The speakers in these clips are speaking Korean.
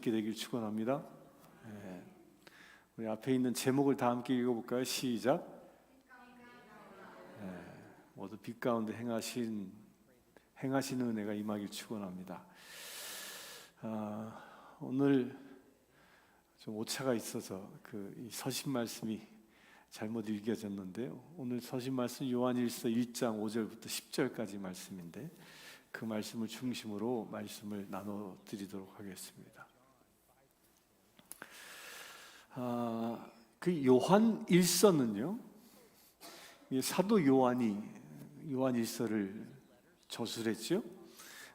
있게 되길 축원합니다. 우리 앞에 있는 제목을 다 함께 읽어볼까요? 시작. 모두 빛 가운데 행하시는 은혜가 임하길 축원합니다. 오늘 좀 오차가 있어서 이 서신 말씀이 잘못 읽혀졌는데요. 오늘 서신 말씀 요한일서 1장 5절부터 10절까지 말씀인데 그 말씀을 중심으로 말씀을 나눠드리도록 하겠습니다. 그 요한 일서는요, 사도 요한이 요한 일서를 저술했죠.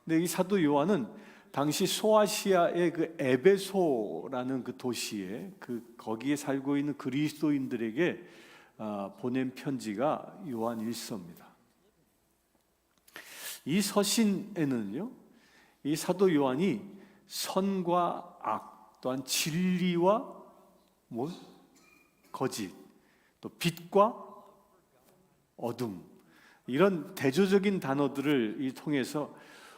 근데 이 사도 요한은 당시 소아시아의 그 에베소라는 그 도시에 거기에 살고 있는 그리스도인들에게 보낸 편지가 요한 일서입니다. 이 서신에는요, 이 사도 요한이 선과 악, 또한 진리와 거짓, 또 빛과 어둠, 이런 대조적인 단어들을 통해서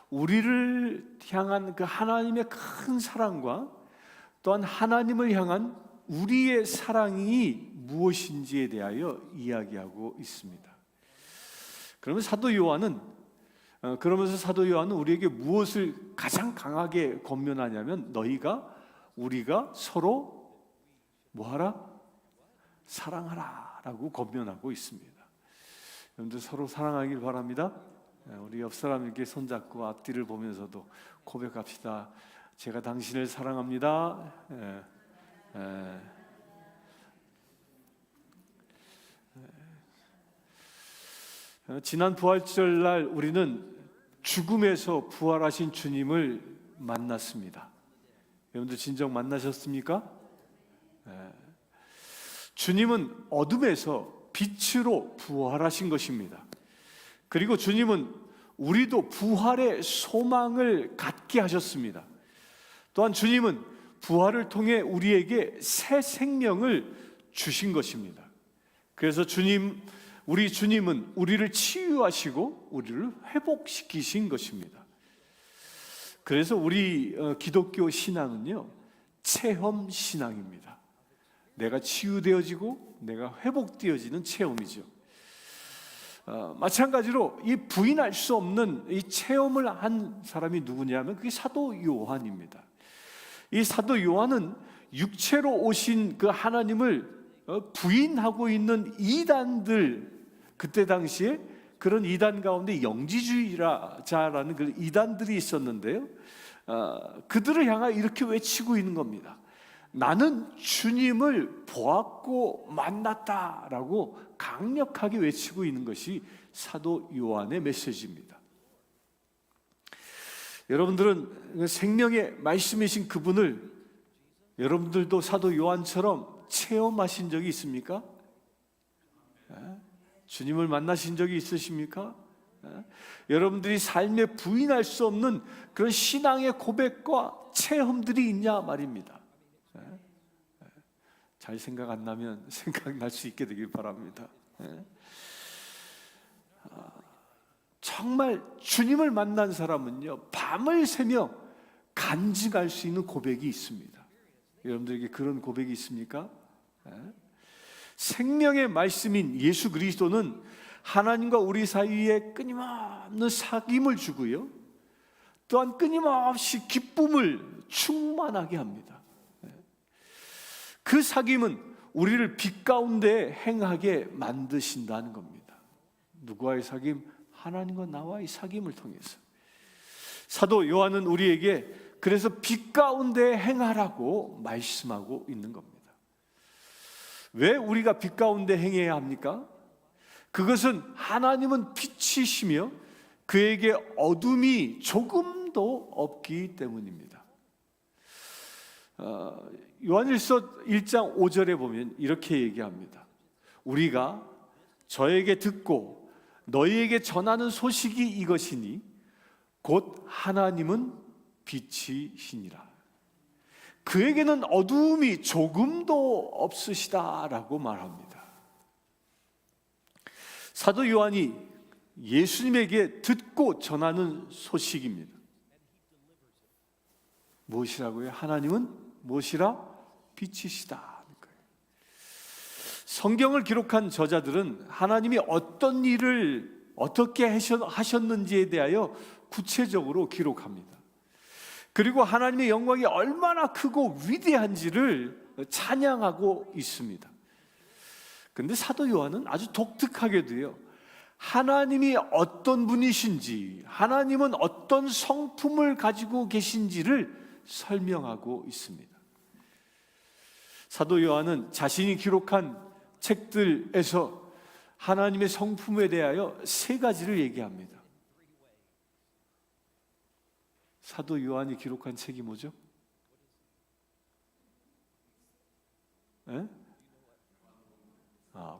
우리를 향한 그 하나님의 큰 사랑과 또한 하나님을 향한 우리의 사랑이 무엇인지에 대하여 이야기하고 있습니다. 그러면서 사도 요한은 우리에게 무엇을 가장 강하게 권면하냐면 우리가 서로 뭐하라? 사랑하라 라고 권면하고 있습니다. 여러분들 서로 사랑하길 바랍니다. 우리 옆 사람에게 손잡고 앞뒤를 보면서도 고백합시다. 제가 당신을 사랑합니다. 지난 부활절날 우리는 죽음에서 부활하신 주님을 만났습니다. 여러분들 진정 만나셨습니까? 주님은 어둠에서 빛으로 부활하신 것입니다. 그리고 주님은 우리도 부활의 소망을 갖게 하셨습니다. 또한 주님은 부활을 통해 우리에게 새 생명을 주신 것입니다. 그래서 우리 주님은 우리를 치유하시고 우리를 회복시키신 것입니다. 그래서 우리 기독교 신앙은요, 체험 신앙입니다. 내가 치유되어지고 내가 회복되어지는 체험이죠. 마찬가지로 이 부인할 수 없는 이 체험을 한 사람이 누구냐면 그게 사도 요한입니다. 이 사도 요한은 육체로 오신 그 하나님을 부인하고 있는 이단들, 그때 당시에 그런 이단 가운데 영지주의자라는 그 이단들이 있었는데요, 그들을 향하여 이렇게 외치고 있는 겁니다. 나는 주님을 보았고 만났다라고 강력하게 외치고 있는 것이 사도 요한의 메시지입니다. 여러분들은 생명의 말씀이신 그분을 여러분들도 사도 요한처럼 체험하신 적이 있습니까? 주님을 만나신 적이 있으십니까? 여러분들이 삶에 부인할 수 없는 그런 신앙의 고백과 체험들이 있냐 말입니다. 잘 생각 안 나면 생각날 수 있게 되길 바랍니다. 정말 주님을 만난 사람은요, 밤을 새며 간증할 수 있는 고백이 있습니다. 여러분들에게 그런 고백이 있습니까? 생명의 말씀인 예수 그리스도는 하나님과 우리 사이에 끊임없는 사귐을 주고요, 또한 끊임없이 기쁨을 충만하게 합니다. 그 사귐은 우리를 빛 가운데 행하게 만드신다는 겁니다. 누구와의 사귐? 하나님과 나와의 사귐을 통해서. 사도 요한은 우리에게 그래서 빛 가운데 행하라고 말씀하고 있는 겁니다. 왜 우리가 빛 가운데 행해야 합니까? 그것은 하나님은 빛이시며 그에게 어둠이 조금도 없기 때문입니다. 요한일서 1장 5절에 보면 이렇게 얘기합니다. 우리가 저에게 듣고 너희에게 전하는 소식이 이것이니 곧 하나님은 빛이시니라. 그에게는 어두움이 조금도 없으시다라고 말합니다. 사도 요한이 예수님에게 듣고 전하는 소식입니다. 무엇이라고요? 하나님은 무엇이라? 빛이시다. 성경을 기록한 저자들은 하나님이 어떤 일을 어떻게 하셨는지에 대하여 구체적으로 기록합니다. 그리고 하나님의 영광이 얼마나 크고 위대한지를 찬양하고 있습니다. 그런데 사도 요한은 아주 독특하게도요, 하나님이 어떤 분이신지, 하나님은 어떤 성품을 가지고 계신지를 설명하고 있습니다. 사도 요한은 자신이 기록한 책들에서 하나님의 성품에 대하여 세 가지를 얘기합니다. 사도 요한이 기록한 책이 뭐죠? 에?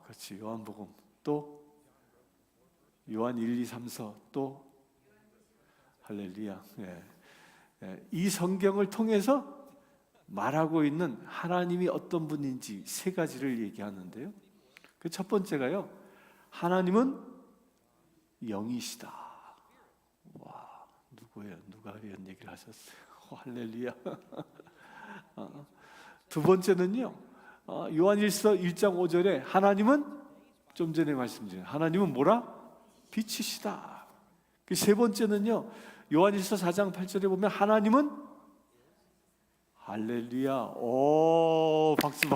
그렇지. 요한복음. 또 요한 1, 2, 3, 4. 또 할렐루야. 이 성경을 통해서 말하고 있는 하나님이 어떤 분인지 세 가지를 얘기하는데요. 그 첫 번째가요, 하나님은 영이시다. 와, 누구예요? 누가 이런 얘기를 하셨어요? 할렐루야. 두 번째는요, 요한일서 1장 5절에 하나님은, 좀 전에 말씀드린 하나님은 뭐라? 빛이시다. 그 세 번째는요, 요한일서 4장 8절에 보면 하나님은, 할렐루야. 오, 박수.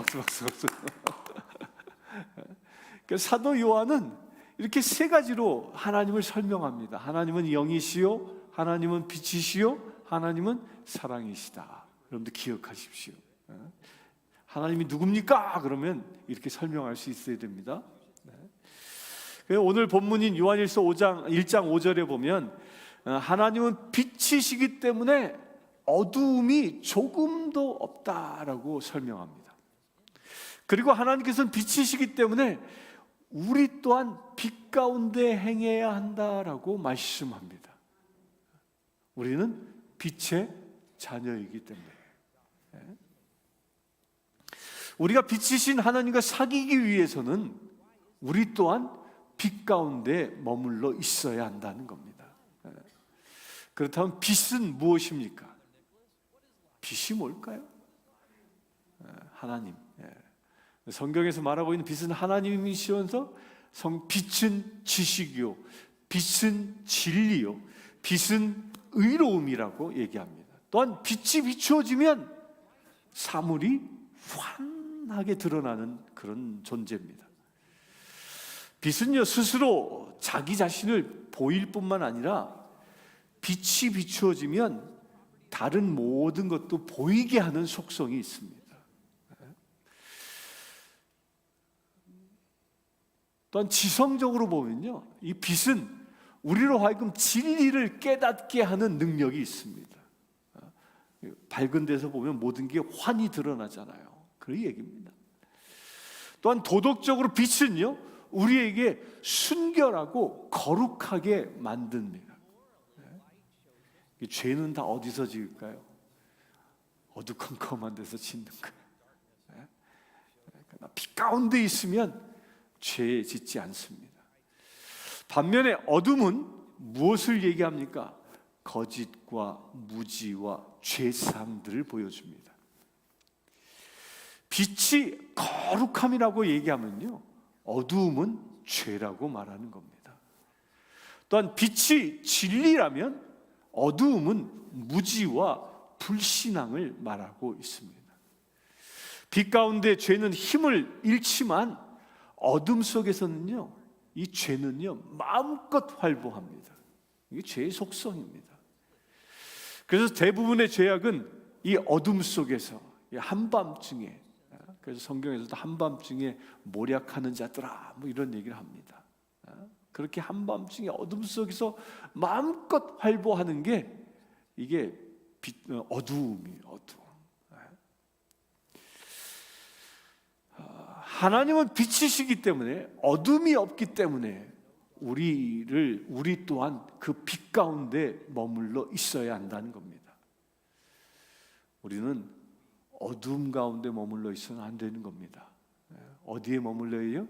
사도 요한은 이렇게 세 가지로 하나님을 설명합니다. 하나님은 영이시요, 하나님은 빛이시요, 하나님은 사랑이시다. 여러분들 기억하십시오. 하나님이 누굽니까? 그러면 이렇게 설명할 수 있어야 됩니다. 오늘 본문인 요한일서 1장 5절에 보면 하나님은 빛이시기 때문에 어두움이 조금도 없다라고 설명합니다. 그리고 하나님께서는 빛이시기 때문에 우리 또한 빛 가운데 행해야 한다라고 말씀합니다. 우리는 빛의 자녀이기 때문에. 우리가 빛이신 하나님과 사귀기 위해서는 우리 또한 빛 가운데 머물러 있어야 한다는 겁니다. 그렇다면 빛은 무엇입니까? 빛이 뭘까요? 하나님. 성경에서 말하고 있는 빛은 하나님이시면서 빛은 지식이요, 빛은 진리요, 빛은 의로움이라고 얘기합니다. 또한 빛이 비추어지면 사물이 환하게 드러나는 그런 존재입니다. 빛은요, 스스로 자기 자신을 보일 뿐만 아니라 빛이 비추어지면 다른 모든 것도 보이게 하는 속성이 있습니다. 또한 지성적으로 보면요, 이 빛은 우리로 하여금 진리를 깨닫게 하는 능력이 있습니다. 밝은 데서 보면 모든 게 환히 드러나잖아요. 그 얘기입니다. 또한 도덕적으로 빛은요, 우리에게 순결하고 거룩하게 만듭니다. 죄는 다 어디서 지을까요? 어두컴컴한 데서 짓는 거예요. 빛 가운데 있으면 죄 짓지 않습니다. 반면에 어둠은 무엇을 얘기합니까? 거짓과 무지와 죄사함들을 보여줍니다. 빛이 거룩함이라고 얘기하면요, 어두움은 죄라고 말하는 겁니다. 또한 빛이 진리라면 어두움은 무지와 불신앙을 말하고 있습니다. 빛 가운데 죄는 힘을 잃지만 어둠 속에서는요, 이 죄는요 마음껏 활보합니다. 이게 죄의 속성입니다. 그래서 대부분의 죄악은 이 어둠 속에서 한밤중에, 그래서 성경에서도 한밤중에 모략하는 자들아 뭐 이런 얘기를 합니다. 그렇게 한밤중에 어둠 속에서 마음껏 활보하는 게 이게 어두움이에요. 어두움. 하나님은 빛이시기 때문에 어둠이 없기 때문에 우리 또한 그 빛 가운데 머물러 있어야 한다는 겁니다. 우리는 어둠 가운데 머물러 있어는 안 되는 겁니다. 어디에 머물러요?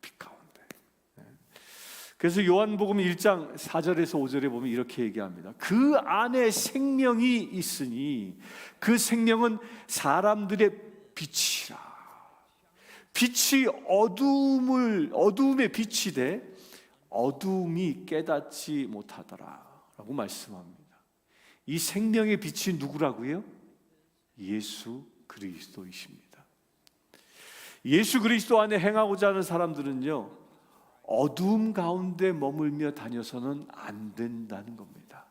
빛 가운데. 그래서 요한복음 1장 4절에서 5절에 보면 이렇게 얘기합니다. 그 안에 생명이 있으니 그 생명은 사람들의 빛이라. 빛이 어두움의 빛이 돼 어두움이 깨닫지 못하더라 라고 말씀합니다. 이 생명의 빛이 누구라고요? 예수 그리스도이십니다. 예수 그리스도 안에 행하고자 하는 사람들은요, 어두움 가운데 머물며 다녀서는 안 된다는 겁니다.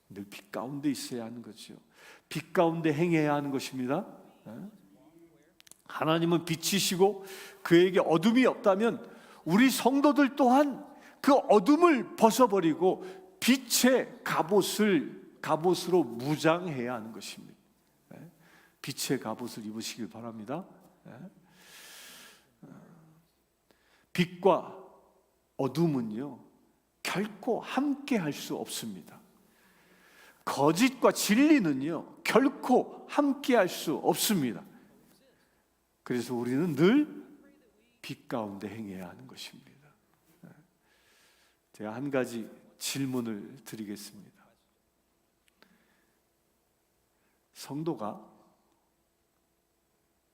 늘 빛 가운데 있어야 하는 거죠. 빛 가운데 행해야 하는 것입니다. 하나님은 빛이시고 그에게 어둠이 없다면 우리 성도들 또한 그 어둠을 벗어버리고 빛의 갑옷으로 무장해야 하는 것입니다. 빛의 갑옷을 입으시길 바랍니다. 빛과 어둠은요, 결코 함께 할 수 없습니다. 거짓과 진리는요, 결코 함께 할 수 없습니다. 그래서 우리는 늘 빛 가운데 행해야 하는 것입니다. 제가 한 가지 질문을 드리겠습니다. 성도가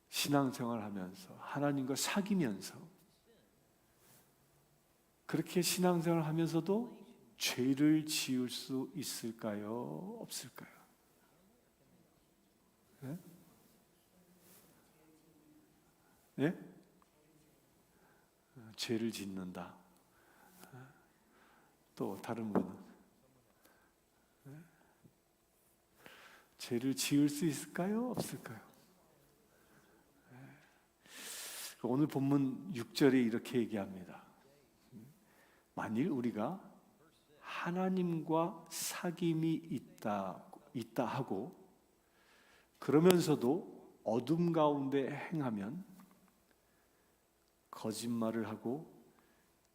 신앙생활 하면서 하나님과 사귀면서 그렇게 신앙생활 하면서도 죄를 지을 수 있을까요? 없을까요? 네? 네? 죄를 짓는다. 또 다른 분은 죄를 지을 수 있을까요? 없을까요? 오늘 본문 6절에 이렇게 얘기합니다. 만일 우리가 하나님과 사귐이 있다 하고 그러면서도 어둠 가운데 행하면 거짓말을 하고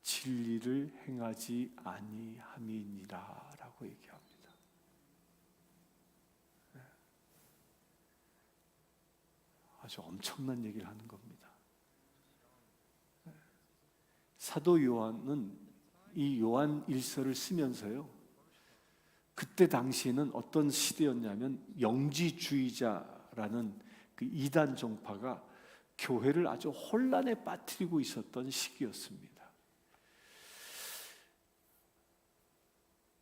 진리를 행하지 아니함이니라 라고 얘기합니다. 아주 엄청난 얘기를 하는 겁니다. 사도 요한은 이 요한 일서를 쓰면서요, 그때 당시에는 어떤 시대였냐면 영지주의자라는 그 이단 종파가 교회를 아주 혼란에 빠뜨리고 있었던 시기였습니다.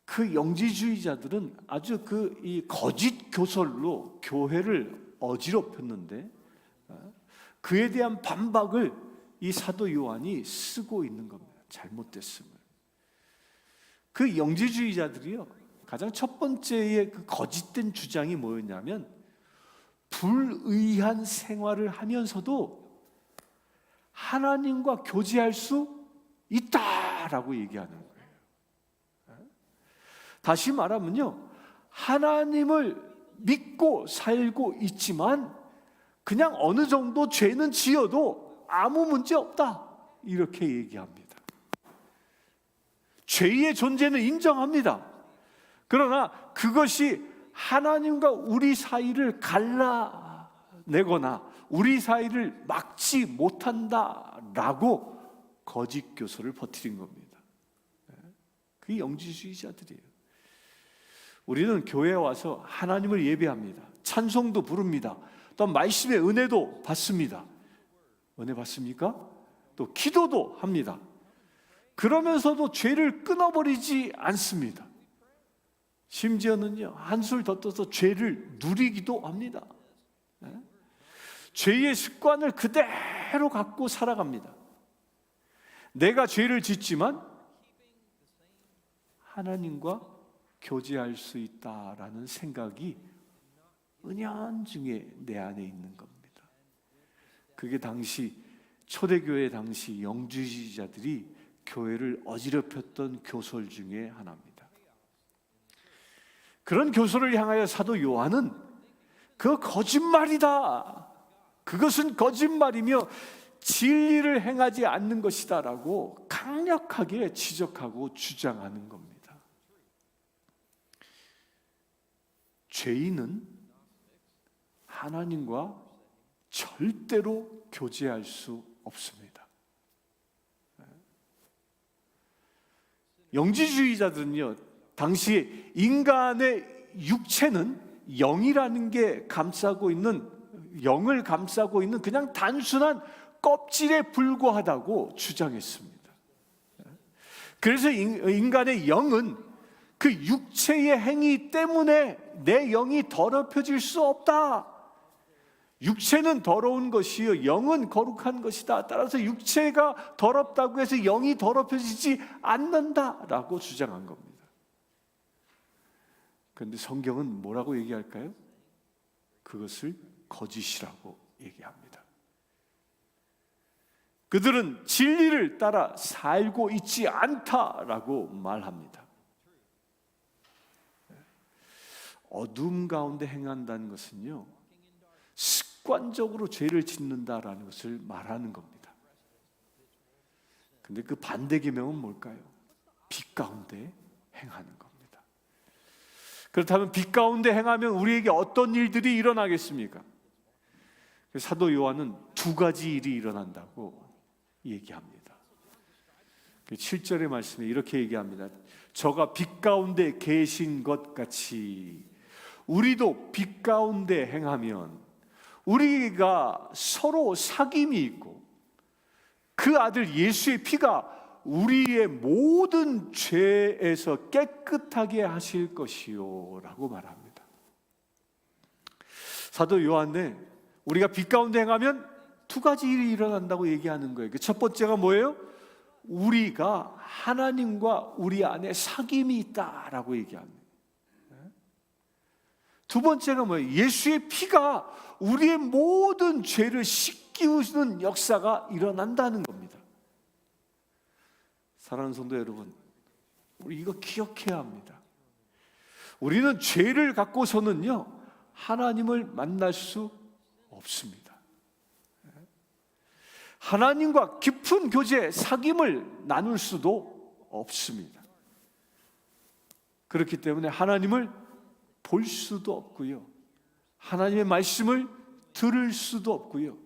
그 영지주의자들은 아주 이 거짓 교설로 교회를 어지럽혔는데 그에 대한 반박을 이 사도 요한이 쓰고 있는 겁니다. 잘못됐음을. 그 영지주의자들이요, 가장 첫 번째의 그 거짓된 주장이 뭐였냐면 불의한 생활을 하면서도 하나님과 교제할 수 있다라고 얘기하는 거예요. 다시 말하면요, 하나님을 믿고 살고 있지만 그냥 어느 정도 죄는 지어도 아무 문제 없다, 이렇게 얘기합니다. 죄의 존재는 인정합니다. 그러나 그것이 하나님과 우리 사이를 갈라내거나 우리 사이를 막지 못한다라고 거짓 교설을 퍼뜨린 겁니다. 그게 영지주의자들이에요. 우리는 교회에 와서 하나님을 예배합니다. 찬송도 부릅니다. 또 말씀의 은혜도 받습니다. 은혜 받습니까? 또 기도도 합니다. 그러면서도 죄를 끊어버리지 않습니다. 심지어는요, 한술 더 떠서 죄를 누리기도 합니다. 죄의 습관을 그대로 갖고 살아갑니다. 내가 죄를 짓지만 하나님과 교제할 수 있다라는 생각이 은연중에 내 안에 있는 겁니다. 그게 당시 초대교회 당시 영주주의자들이 교회를 어지럽혔던 교설 중에 하나입니다. 그런 교설을 향하여 사도 요한은 그 거짓말이다, 그것은 거짓말이며 진리를 행하지 않는 것이다 라고 강력하게 지적하고 주장하는 겁니다. 죄인은 하나님과 절대로 교제할 수 없습니다. 영지주의자들은요, 당시 인간의 육체는 영이라는 게 감싸고 있는, 영을 감싸고 있는 그냥 단순한 껍질에 불과하다고 주장했습니다. 그래서 인간의 영은 그 육체의 행위 때문에 내 영이 더럽혀질 수 없다. 육체는 더러운 것이요, 영은 거룩한 것이다. 따라서 육체가 더럽다고 해서 영이 더럽혀지지 않는다라고 주장한 겁니다. 그런데 성경은 뭐라고 얘기할까요? 그것을 거짓이라고 얘기합니다. 그들은 진리를 따라 살고 있지 않다라고 말합니다. 어둠 가운데 행한다는 것은요, 습관적으로 죄를 짓는다라는 것을 말하는 겁니다. 근데 그 반대 계명은 뭘까요? 빛 가운데 행하는 겁니다. 그렇다면 빛 가운데 행하면 우리에게 어떤 일들이 일어나겠습니까? 사도 요한은 두 가지 일이 일어난다고 얘기합니다. 7절의 말씀에 이렇게 얘기합니다. 저가 빛 가운데 계신 것 같이 우리도 빛 가운데 행하면 우리가 서로 사귐이 있고 그 아들 예수의 피가 우리의 모든 죄에서 깨끗하게 하실 것이요 라고 말합니다. 사도 요한은 우리가 빛 가운데 행하면 두 가지 일이 일어난다고 얘기하는 거예요. 첫 번째가 뭐예요? 우리가 하나님과 우리 안에 사귐이 있다라고 얘기합니다. 두 번째가 뭐예요? 예수의 피가 우리의 모든 죄를 씻기우는 역사가 일어난다는 겁니다. 사랑하는 성도 여러분, 우리 이거 기억해야 합니다. 우리는 죄를 갖고서는요, 하나님을 만날 수 없습니다. 하나님과 깊은 교제, 사귐을 나눌 수도 없습니다. 그렇기 때문에 하나님을 볼 수도 없고요, 하나님의 말씀을 들을 수도 없고요,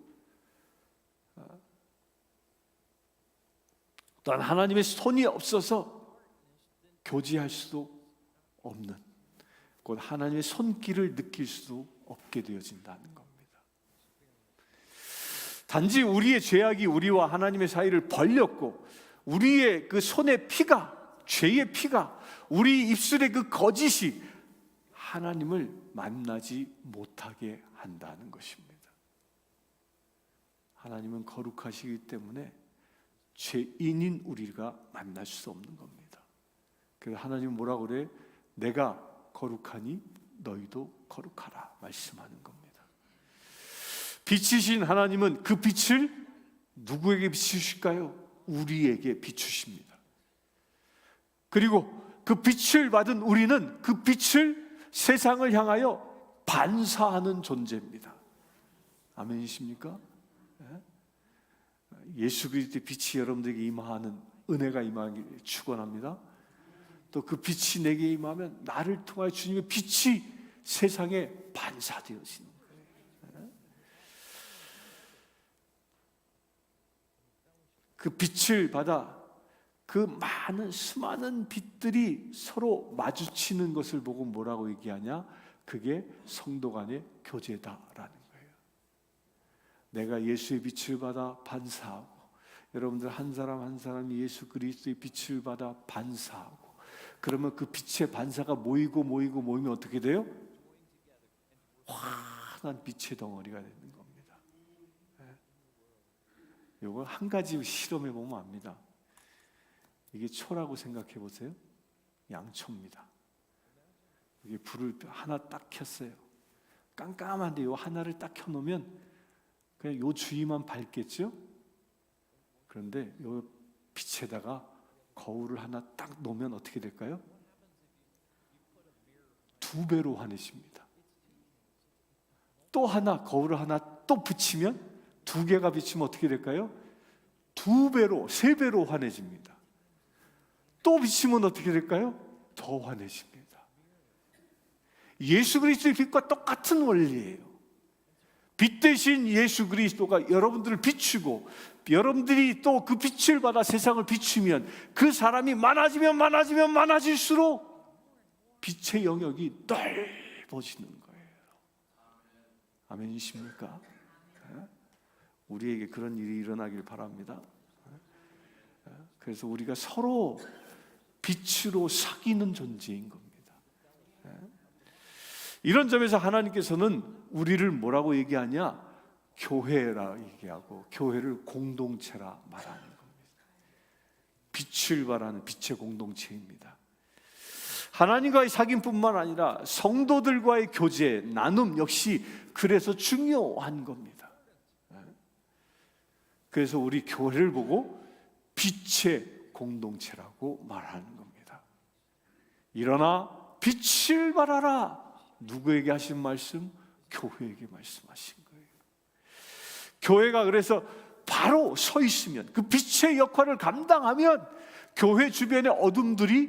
또한 하나님의 손이 없어서 교제할 수도 없는, 곧 하나님의 손길을 느낄 수도 없게 되어진다는 겁니다. 단지 우리의 죄악이 우리와 하나님의 사이를 벌렸고 우리의 그 손의 피가, 죄의 피가, 우리 입술의 그 거짓이 하나님을 만나지 못하게 한다는 것입니다. 하나님은 거룩하시기 때문에 죄인인 우리가 만날 수 없는 겁니다. 그래서 하나님은 뭐라고 그래? 내가 거룩하니 너희도 거룩하라 말씀하는 겁니다. 빛이신 하나님은 그 빛을 누구에게 비추실까요? 우리에게 비추십니다. 그리고 그 빛을 받은 우리는 그 빛을 세상을 향하여 반사하는 존재입니다. 아멘이십니까? 예수 그리스도의 빛이 여러분들에게 임하는 은혜가 임하기를 축원합니다. 또 그 빛이 내게 임하면 나를 통하여 주님의 빛이 세상에 반사되어지는 거예요. 그 빛을 받아 그 많은 수많은 빛들이 서로 마주치는 것을 보고 뭐라고 얘기하냐? 그게 성도 간의 교제다라는 거예요. 내가 예수의 빛을 받아 반사하고, 여러분들 한 사람 한 사람이 예수 그리스도의 빛을 받아 반사하고, 그러면 그 빛의 반사가 모이면 어떻게 돼요? 환한 빛의 덩어리가 되는 겁니다. 이거 한 가지 실험해 보면 압니다. 이게 초라고 생각해 보세요. 양초입니다. 여기 불을 하나 딱 켰어요. 깜깜한데 이 하나를 딱 켜놓으면 그냥 요 주위만 밝겠죠? 그런데 요 빛에다가 거울을 하나 딱 놓으면 어떻게 될까요? 2배로 환해집니다. 또 하나 거울을 하나 또 붙이면 2개가 비치면 어떻게 될까요? 2배로, 3배로 환해집니다. 또 비치면 어떻게 될까요? 더 환해집니다. 예수 그리스도의 빛과 똑같은 원리예요. 빛 대신 예수 그리스도가 여러분들을 비추고 여러분들이 또 그 빛을 받아 세상을 비추면 그 사람이 많아지면 많아질수록 빛의 영역이 넓어지는 거예요. 아멘이십니까? 우리에게 그런 일이 일어나길 바랍니다. 그래서 우리가 서로 빛으로 사귀는 존재인 겁니다. 이런 점에서 하나님께서는 우리를 뭐라고 얘기하냐? 교회라 얘기하고 교회를 공동체라 말하는 겁니다. 빛을 발하는 빛의 공동체입니다. 하나님과의 사귐뿐만 아니라 성도들과의 교제, 나눔 역시 그래서 중요한 겁니다. 그래서 우리 교회를 보고 빛의 공동체라고 말하는 겁니다. 일어나 빛을 발하라. 누구에게 하신 말씀? 교회에게 말씀하신 거예요. 교회가 그래서 바로 서 있으면, 그 빛의 역할을 감당하면 교회 주변의 어둠들이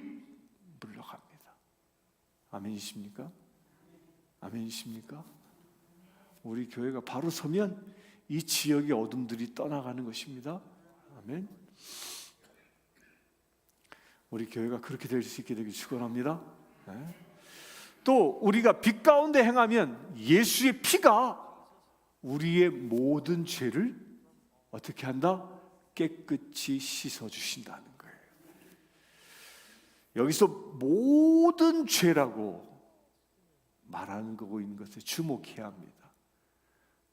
물러갑니다. 아멘이십니까? 아멘이십니까? 우리 교회가 바로 서면 이 지역의 어둠들이 떠나가는 것입니다. 아멘. 우리 교회가 그렇게 될 수 있게 되길 축원합니다. 또 우리가 빛 가운데 행하면 예수의 피가 우리의 모든 죄를 어떻게 한다? 깨끗이 씻어주신다는 거예요. 여기서 모든 죄라고 말하는 거고 있는 것에 주목해야 합니다.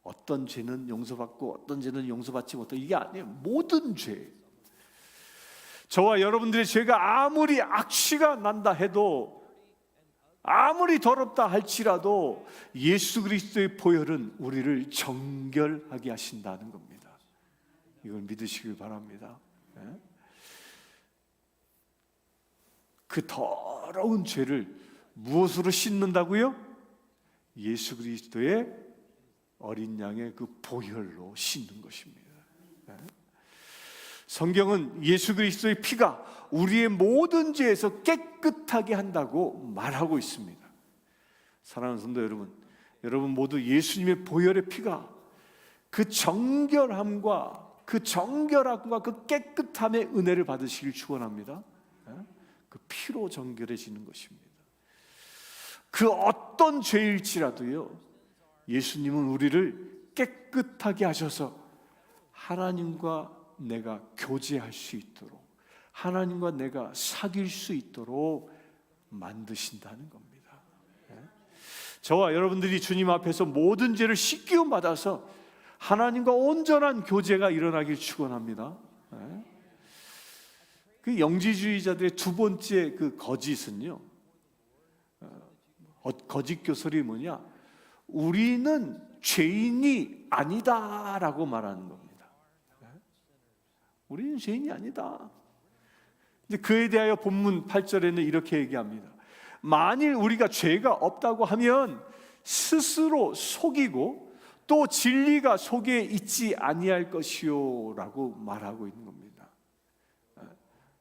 어떤 죄는 용서받고 어떤 죄는 용서받지 못하고, 이게 아니에요. 모든 죄. 저와 여러분들의 죄가 아무리 악취가 난다 해도, 아무리 더럽다 할지라도 예수 그리스도의 보혈은 우리를 정결하게 하신다는 겁니다. 이걸 믿으시길 바랍니다. 그 더러운 죄를 무엇으로 씻는다고요? 예수 그리스도의 어린 양의 그 보혈로 씻는 것입니다. 성경은 예수 그리스도의 피가 우리의 모든 죄에서 깨끗하게 한다고 말하고 있습니다. 사랑하는 성도 여러분, 여러분 모두 예수님의 보혈의 피가 그 정결함과 그 깨끗함의 은혜를 받으시길 축원합니다. 그 피로 정결해지는 것입니다. 그 어떤 죄일지라도요, 예수님은 우리를 깨끗하게 하셔서 하나님과 내가 교제할 수 있도록, 하나님과 내가 사귈 수 있도록 만드신다는 겁니다. 저와 여러분들이 주님 앞에서 모든 죄를 씻기움 받아서 하나님과 온전한 교제가 일어나길 축원합니다. 그 영지주의자들의 두 번째 그 거짓은요, 거짓 교설이 뭐냐? 우리는 죄인이 아니다라고 말하는 겁니다. 우리는 죄인이 아니다. 근데 그에 대하여 본문 8절에는 이렇게 얘기합니다. 만일 우리가 죄가 없다고 하면 스스로 속이고 또 진리가 속에 있지 아니할 것이요 라고 말하고 있는 겁니다.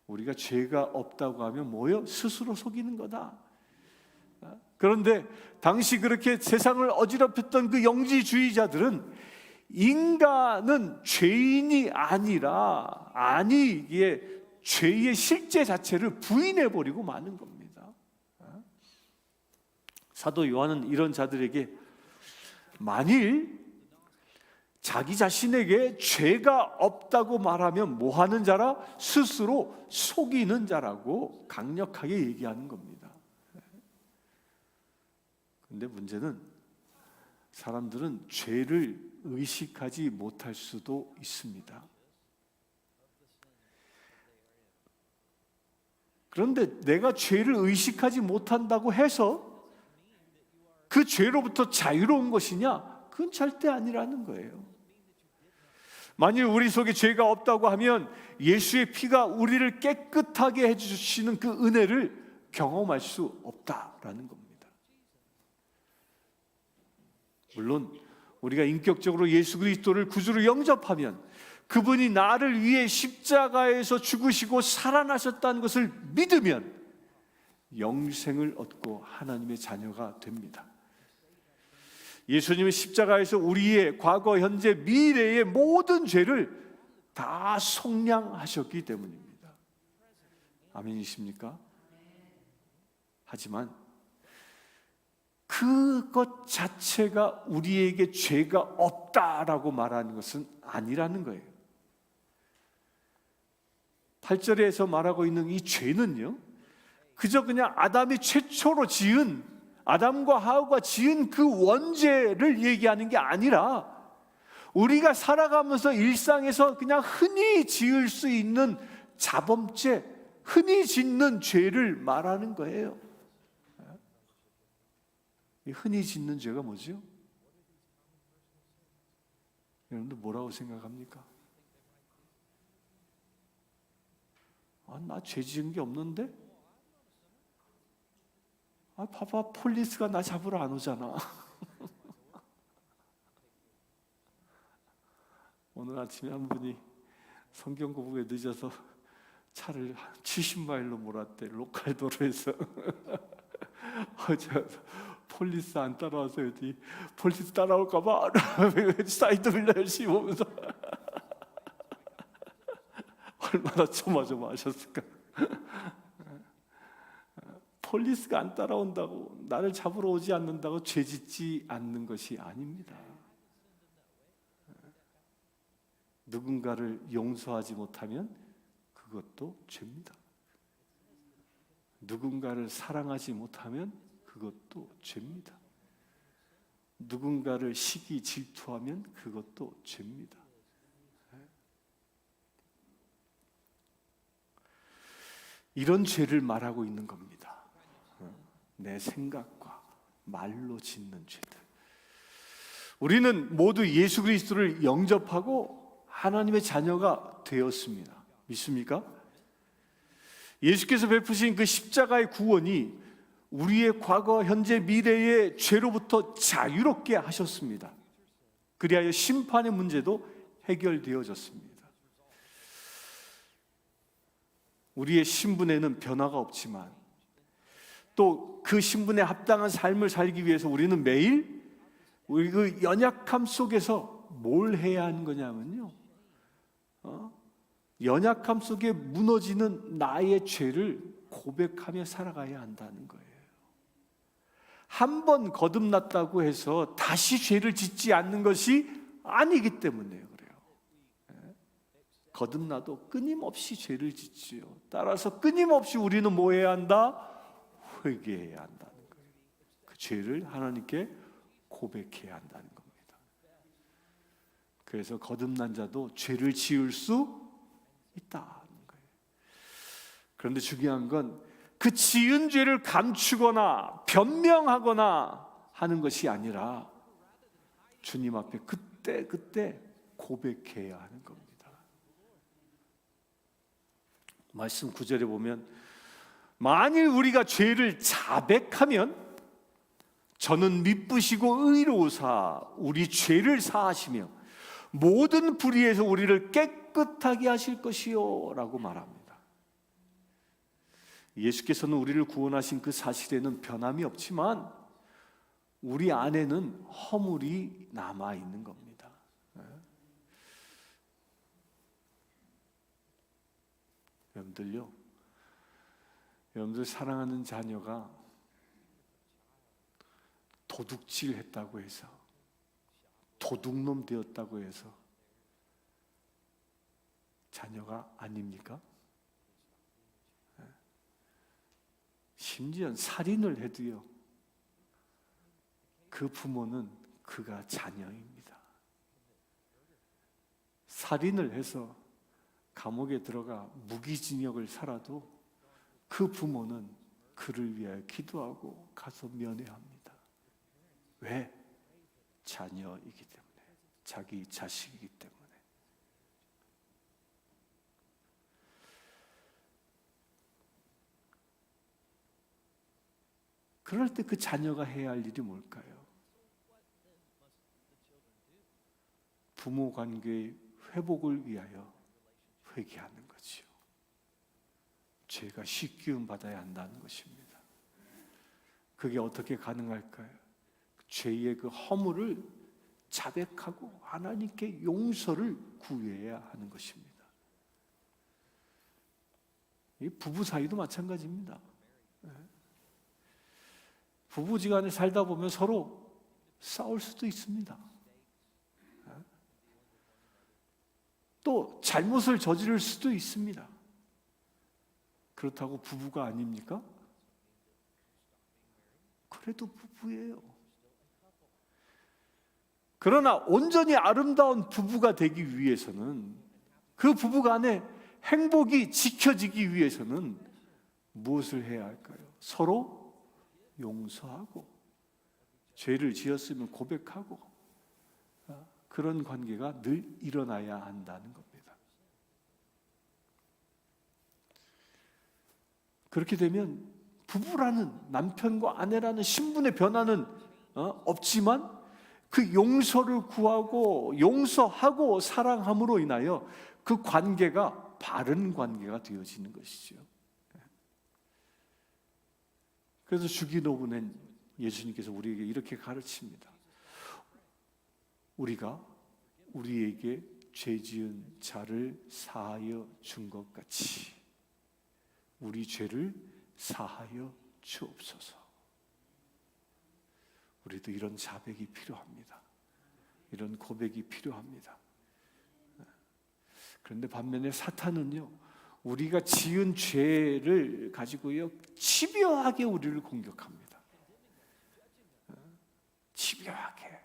우리가 죄가 없다고 하면 뭐요? 스스로 속이는 거다. 그런데 당시 그렇게 세상을 어지럽혔던 그 영지주의자들은 인간은 죄인이 아니라, 이게 죄의 실제 자체를 부인해버리고 마는 겁니다. 사도 요한은 이런 자들에게 만일 자기 자신에게 죄가 없다고 말하면 뭐하는 자라? 스스로 속이는 자라고 강력하게 얘기하는 겁니다. 그런데 문제는 사람들은 죄를 의식하지 못할 수도 있습니다. 그런데 내가 죄를 의식하지 못한다고 해서 그 죄로부터 자유로운 것이냐? 그건 절대 아니라는 거예요. 만일 우리 속에 죄가 없다고 하면 예수의 피가 우리를 깨끗하게 해주시는 그 은혜를 경험할 수 없다라는 겁니다. 물론 우리가 인격적으로 예수 그리스도를 구주로 영접하면 그분이 나를 위해 십자가에서 죽으시고 살아나셨다는 것을 믿으면 영생을 얻고 하나님의 자녀가 됩니다. 예수님이 십자가에서 우리의 과거, 현재, 미래의 모든 죄를 다 속량하셨기 때문입니다. 아멘이십니까? 하지만 그것 자체가 우리에게 죄가 없다라고 말하는 것은 아니라는 거예요. 8절에서 말하고 있는 이 죄는요, 그저 그냥 아담이 최초로 지은, 아담과 하와가 지은 그 원죄를 얘기하는 게 아니라 우리가 살아가면서 일상에서 그냥 흔히 지을 수 있는 자범죄, 흔히 짓는 죄를 말하는 거예요. 이 흔히 짓는 죄가 뭐죠? 여러분들 뭐라고 생각합니까? 나 죄 지은 게 없는데? 봐봐, 폴리스가 나 잡으러 안 오잖아. 오늘 아침에 한 분이 성경 공부에 늦어서 차를 70마일로 몰았대, 로컬 도로에서. 폴리스 안 따라와서 여기 폴리스 따라올까봐 사이드 밀러 열심히 보면서 얼마나 조마조마하셨을까. 폴리스가 안 따라온다고, 나를 잡으러 오지 않는다고 죄 짓지 않는 것이 아닙니다. 누군가를 용서하지 못하면 그것도 죄입니다. 누군가를 사랑하지 못하면 그것도 죄입니다. 누군가를 시기 질투하면 그것도 죄입니다. 이런 죄를 말하고 있는 겁니다. 내 생각과 말로 짓는 죄들. 우리는 모두 예수 그리스도를 영접하고 하나님의 자녀가 되었습니다. 믿습니까? 예수께서 베푸신 그 십자가의 구원이 우리의 과거, 현재, 미래의 죄로부터 자유롭게 하셨습니다. 그리하여 심판의 문제도 해결되어졌습니다. 우리의 신분에는 변화가 없지만 또 그 신분에 합당한 삶을 살기 위해서 우리는 매일 우리 그 연약함 속에서 뭘 해야 하는 거냐면요, 연약함 속에 무너지는 나의 죄를 고백하며 살아가야 한다는 거예요. 한 번 거듭났다고 해서 다시 죄를 짓지 않는 것이 아니기 때문에 그래요. 거듭나도 끊임없이 죄를 짓지요. 따라서 끊임없이 우리는 뭐 해야 한다? 회개해야 한다는 거예요. 그 죄를 하나님께 고백해야 한다는 겁니다. 그래서 거듭난 자도 죄를 지을 수 있다는 거예요. 그런데 중요한 건 그 지은 죄를 감추거나 변명하거나 하는 것이 아니라 주님 앞에 그때 고백해야 하는 겁니다. 말씀 9절에 보면 만일 우리가 죄를 자백하면 저는 미쁘시고 의로우사 우리 죄를 사하시며 모든 불의에서 우리를 깨끗하게 하실 것이요 라고 말합니다. 예수께서는 우리를 구원하신 그 사실에는 변함이 없지만 우리 안에는 허물이 남아있는 겁니다. 여러분들 사랑하는 자녀가 도둑질 했다고 해서, 도둑놈 되었다고 해서 자녀가 아닙니까? 심지어 살인을 해도요, 그 부모는 그가 자녀입니다. 살인을 해서 감옥에 들어가 무기징역을 살아도 그 부모는 그를 위하여 기도하고 가서 면회합니다. 왜? 자녀이기 때문에, 자기 자식이기 때문에. 그럴 때 그 자녀가 해야 할 일이 뭘까요? 부모 관계의 회복을 위하여 회개하는 거지요. 죄가 씻기움 받아야 한다는 것입니다. 그게 어떻게 가능할까요? 죄의 그 허물을 자백하고 하나님께 용서를 구해야 하는 것입니다. 이 부부 사이도 마찬가지입니다. 부부지간에 살다 보면 서로 싸울 수도 있습니다. 또 잘못을 저지를 수도 있습니다. 그렇다고 부부가 아닙니까? 그래도 부부예요. 그러나 온전히 아름다운 부부가 되기 위해서는, 그 부부간의 행복이 지켜지기 위해서는 무엇을 해야 할까요? 서로 용서하고, 죄를 지었으면 고백하고, 그런 관계가 늘 일어나야 한다는 겁니다. 그렇게 되면 부부라는, 남편과 아내라는 신분의 변화는 없지만, 그 용서를 구하고 용서하고 사랑함으로 인하여 그 관계가 바른 관계가 되어지는 것이죠. 그래서 주기도문엔 예수님께서 우리에게 이렇게 가르칩니다. 우리가 우리에게 죄 지은 자를 사하여 준 것 같이 우리 죄를 사하여 주옵소서. 우리도 이런 자백이 필요합니다. 이런 고백이 필요합니다. 그런데 반면에 사탄은요, 우리가 지은 죄를 가지고요 집요하게 우리를 공격합니다. 집요하게.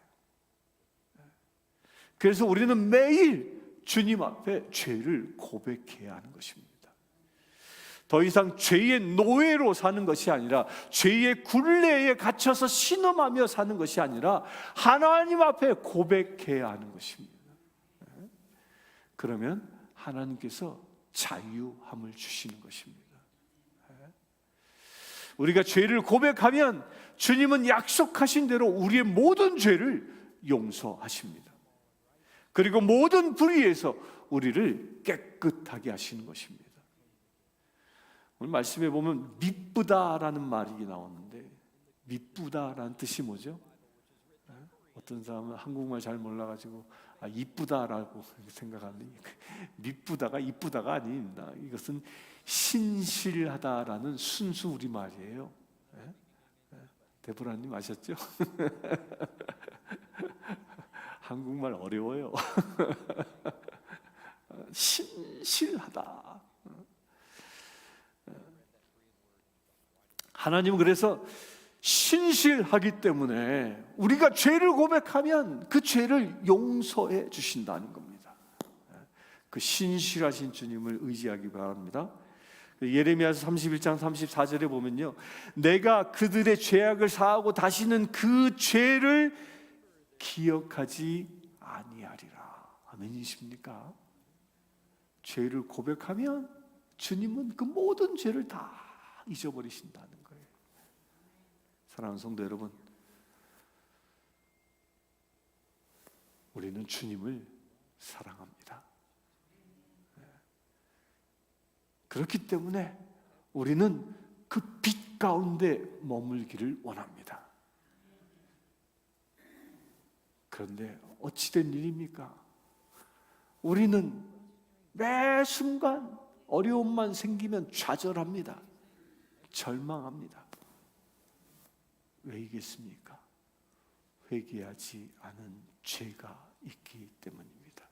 그래서 우리는 매일 주님 앞에 죄를 고백해야 하는 것입니다. 더 이상 죄의 노예로 사는 것이 아니라, 죄의 굴레에 갇혀서 신음하며 사는 것이 아니라 하나님 앞에 고백해야 하는 것입니다. 그러면 하나님께서 자유함을 주시는 것입니다. 우리가 죄를 고백하면 주님은 약속하신 대로 우리의 모든 죄를 용서하십니다. 그리고 모든 불의에서 우리를 깨끗하게 하시는 것입니다. 오늘 말씀에 보면 미쁘다라는 말이 나오는데, 미쁘다라는 뜻이 뭐죠? 어떤 사람은 한국말 잘 몰라가지고 이쁘다라고 생각하는데, 미쁘다가 이쁘다가 아닙니다. 이것은 신실하다라는 순수 우리말이에요. 데보라님 아셨죠? 한국말 어려워요. 신실하다. 하나님은 그래서 신실하기 때문에 우리가 죄를 고백하면 그 죄를 용서해 주신다는 겁니다. 그 신실하신 주님을 의지하기 바랍니다. 예레미야서 31장 34절에 보면요, 내가 그들의 죄악을 사하고 다시는 그 죄를 기억하지 아니하리라. 아멘이십니까? 죄를 고백하면 주님은 그 모든 죄를 다 잊어버리신다는 거예요. 사랑하는 성도 여러분, 우리는 주님을 사랑합니다. 그렇기 때문에 우리는 그 빛 가운데 머물기를 원합니다. 그런데 어찌된 일입니까? 우리는 매 순간 어려움만 생기면 좌절합니다. 절망합니다. 왜이겠습니까? 회개하지 않은 죄가 있기 때문입니다.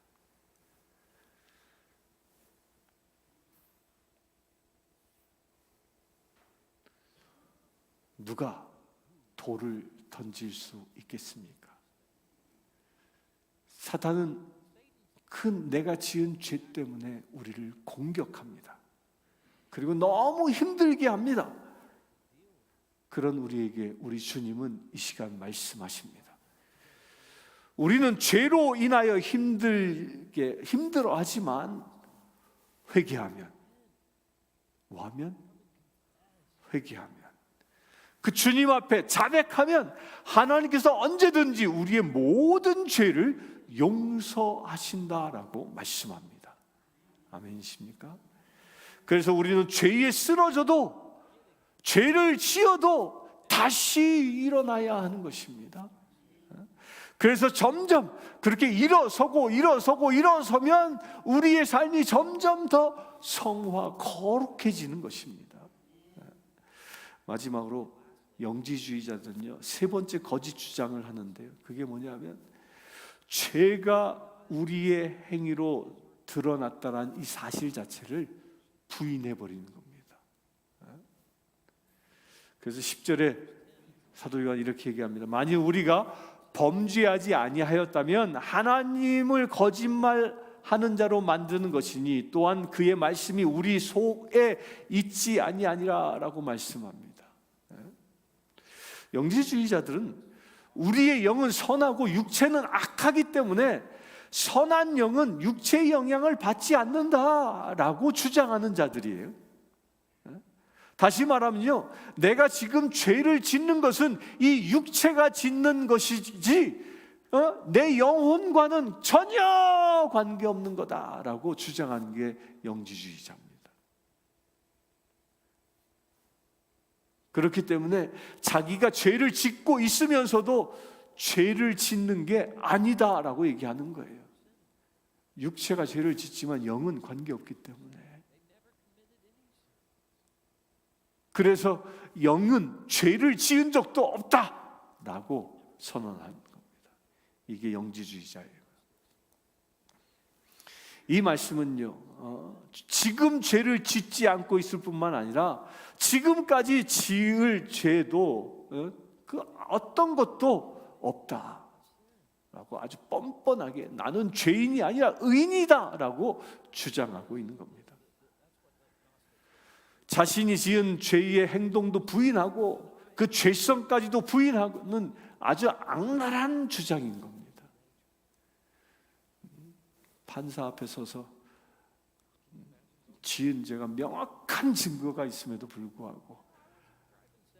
누가 돌을 던질 수 있겠습니까? 사탄은 큰 내가 지은 죄 때문에 우리를 공격합니다. 그리고 너무 힘들게 합니다. 그런 우리에게 우리 주님은 이 시간 말씀하십니다. 우리는 죄로 인하여 힘들어하지만 회개하면, 뭐하면? 회개하면, 그 주님 앞에 자백하면 하나님께서 언제든지 우리의 모든 죄를 용서하신다라고 말씀합니다. 아멘이십니까? 그래서 우리는 죄에 쓰러져도, 죄를 지어도 다시 일어나야 하는 것입니다. 그래서 점점 그렇게 일어서면 우리의 삶이 점점 더 성화, 거룩해지는 것입니다. 마지막으로 영지주의자들은요, 세 번째 거짓 주장을 하는데요, 그게 뭐냐면 죄가 우리의 행위로 드러났다는 이 사실 자체를 부인해버리는 겁니다. 그래서 10절에 사도 요한이 이렇게 얘기합니다. 만일 우리가 범죄하지 아니하였다면 하나님을 거짓말하는 자로 만드는 것이니 또한 그의 말씀이 우리 속에 있지 아니하니라라고 말씀합니다. 영지주의자들은 우리의 영은 선하고 육체는 악하기 때문에 선한 영은 육체의 영향을 받지 않는다라고 주장하는 자들이에요. 다시 말하면요, 내가 지금 죄를 짓는 것은 이 육체가 짓는 것이지 내 영혼과는 전혀 관계없는 거다라고 주장하는 게 영지주의자입니다. 그렇기 때문에 자기가 죄를 짓고 있으면서도 죄를 짓는 게 아니다라고 얘기하는 거예요. 육체가 죄를 짓지만 영은 관계없기 때문에. 그래서 영은 죄를 지은 적도 없다라고 선언하는 겁니다. 이게 영지주의자예요. 이 말씀은요, 지금 죄를 짓지 않고 있을 뿐만 아니라 지금까지 지을 죄도 그 어떤 것도 없다라고 아주 뻔뻔하게 나는 죄인이 아니라 의인이다라고 주장하고 있는 겁니다. 자신이 지은 죄의 행동도 부인하고 그 죄성까지도 부인하는 아주 악랄한 주장인 겁니다. 판사 앞에 서서 지은 죄가 명확한 증거가 있음에도 불구하고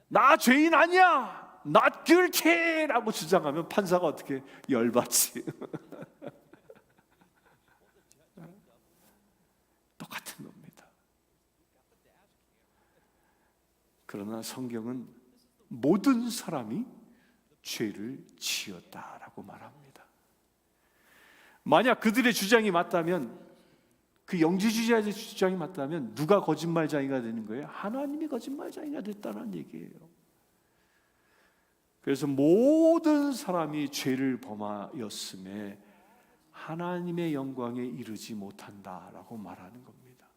나 죄인 아니야, not guilty 라고 주장하면 판사가 어떻게 열받지? 똑같은 겁니다. 그러나 성경은 모든 사람이 죄를 지었다라고 말합니다. 만약 그들의 주장이 맞다면, 그 영지주의자의 주장이 맞다면 누가 거짓말쟁이가 되는 거예요? 하나님이 거짓말쟁이가 됐다는 얘기예요. 그래서 모든 사람이 죄를 범하였음에 하나님의 영광에 이르지 못한다라고 말하는 겁니다.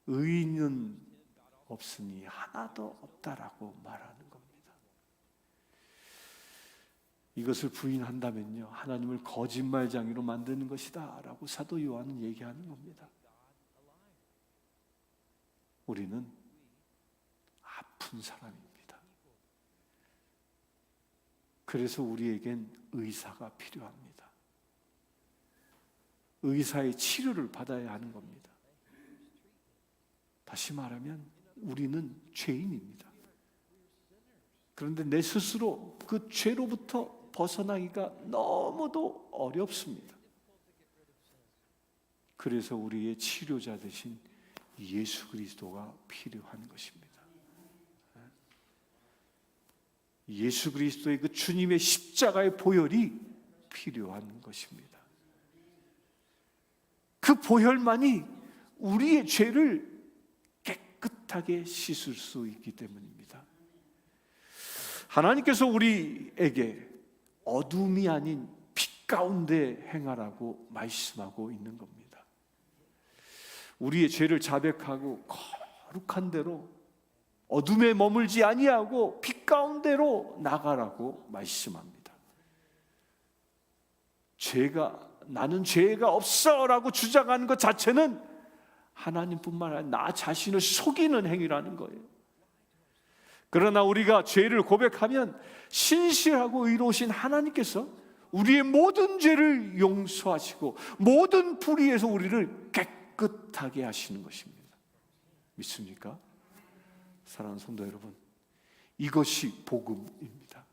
의인은 없으니 하나도 없다라고 말하는 겁니다. 이것을 부인한다면요, 하나님을 거짓말쟁이로 만드는 것이다 라고 사도 요한은 얘기하는 겁니다. 우리는 아픈 사람입니다. 그래서 우리에겐 의사가 필요합니다. 의사의 치료를 받아야 하는 겁니다. 다시 말하면 우리는 죄인입니다. 그런데 내 스스로 그 죄로부터 벗어나기가 너무도 어렵습니다. 그래서 우리의 치료자 되신 예수 그리스도가 필요한 것입니다. 예수 그리스도의 그 주님의 십자가의 보혈이 필요한 것입니다. 그 보혈만이 우리의 죄를 깨끗하게 씻을 수 있기 때문입니다. 하나님께서 우리에게 어둠이 아닌 빛 가운데 행하라고 말씀하고 있는 겁니다. 우리의 죄를 자백하고 거룩한 대로 어둠에 머물지 아니하고 빛 가운데로 나가라고 말씀합니다. 나는 죄가 없어라고 주장하는 것 자체는 하나님뿐만 아니라 나 자신을 속이는 행위라는 거예요. 그러나 우리가 죄를 고백하면 신실하고 의로우신 하나님께서 우리의 모든 죄를 용서하시고 모든 불의에서 우리를 깨끗하게 하시는 것입니다. 믿습니까? 사랑하는 성도 여러분, 이것이 복음입니다.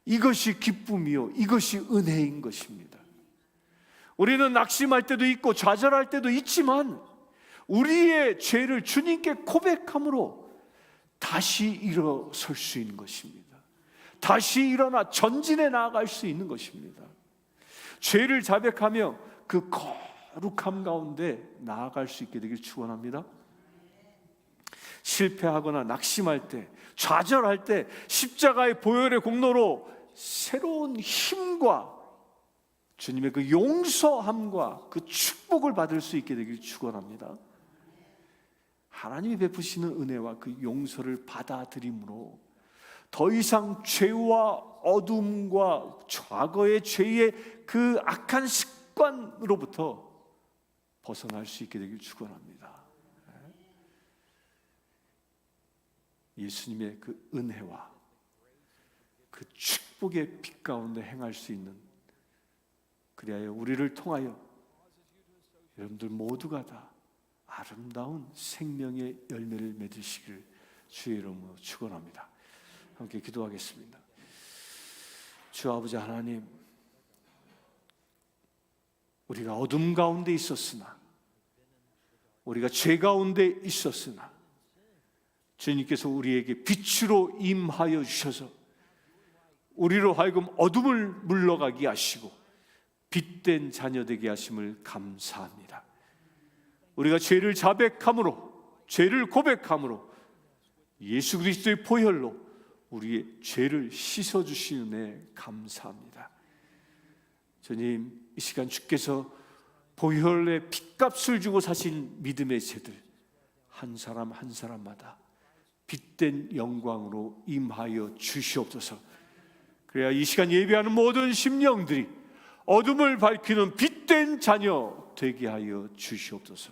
이것이 기쁨이요, 이것이 은혜인 것입니다. 우리는 낙심할 때도 있고 좌절할 때도 있지만 우리의 죄를 주님께 고백함으로 다시 일어설 수 있는 것입니다. 다시 일어나 전진해 나아갈 수 있는 것입니다. 죄를 자백하며 그 거룩함 가운데 나아갈 수 있게 되길 축원합니다. 실패하거나 낙심할 때, 좌절할 때 십자가의 보혈의 공로로 새로운 힘과 주님의 그 용서함과 그 축복을 받을 수 있게 되길 축원합니다. 하나님이 베푸시는 은혜와 그 용서를 받아들임으로 더 이상 죄와 어둠과 과거의 죄의 그 악한 습관으로부터 벗어날 수 있게 되길 축원합니다. 예수님의 그 은혜와 그 축복의 빛 가운데 행할 수 있는, 그리하여 우리를 통하여 여러분들 모두가 다 아름다운 생명의 열매를 맺으시길 주의 이름으로 축원합니다. 함께 기도하겠습니다. 주 아버지 하나님, 우리가 어둠 가운데 있었으나, 우리가 죄 가운데 있었으나 주님께서 우리에게 빛으로 임하여 주셔서 우리로 하여금 어둠을 물러가게 하시고 빛된 자녀 되게 하심을 감사합니다. 우리가 죄를 자백함으로, 죄를 고백함으로 예수 그리스도의 보혈로 우리의 죄를 씻어주시는 애 감사합니다. 주님, 이 시간 주께서 보혈의 핏값을 주고 사신 믿음의 새들 한 사람 한 사람마다 빛된 영광으로 임하여 주시옵소서. 그래야 이 시간 예배하는 모든 심령들이 어둠을 밝히는 빛된 자녀 되게 하여 주시옵소서.